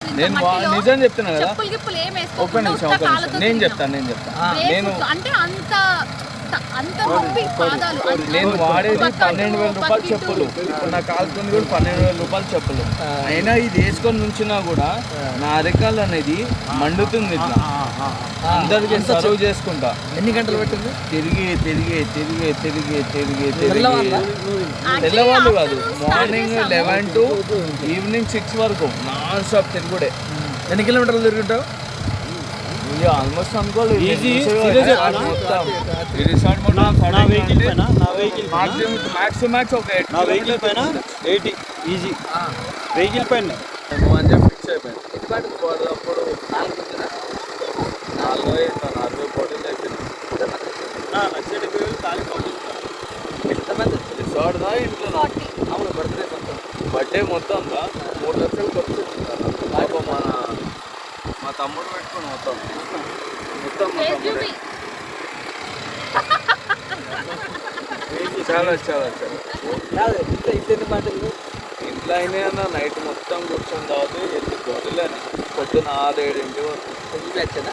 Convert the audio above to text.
నేను నిజం చెప్తున్నా కదా. ఒక్క నిమిషం నేను చెప్తాను నేను అంటే అంత నొప్పి పాదాలు. నేను వాడేది 12,000 రూపాయలు చెప్పులు. ఇప్పుడు నా కాలుతుంది కూడా 12,000 రూపాయలు చెప్పులు. అయినా ఇది వేసుకొని నుంచినా కూడా నా అరికాలు అనేది మండుతుంది. ఇట్లా అందరికి సర్వ్ చేసుకుంటా. ఎన్ని గంటలు పెట్టింది? తిరిగి తెల్లవాళ్ళు కాదు, మార్నింగ్ 11 to ఈవినింగ్ 6 వరకు నాన్ స్టాప్ తిరుగుడే. ఎన్ని కిలోమీటర్లు తిరుగుంటావు? ఆల్మోస్ట్ అనుకోలేదు. మ్యాక్స్ ఒక 80 ఈజీ వెహికల్ పైన ఫిక్స్ అయిపోయింది. అప్పుడు 40 పోటీలు అయిపోయింది. రిసార్ట్ దా ఇంట్లో బర్త్డే మొత్తం 3 లక్షలు ఖర్చు పాపం మా తమ్ముడు పెట్టుకుని మొత్తం చాలా ఇంట్లో అయినా నైట్ మొత్తం కూర్చొని తాగితే పొద్దున 6-7 వరకు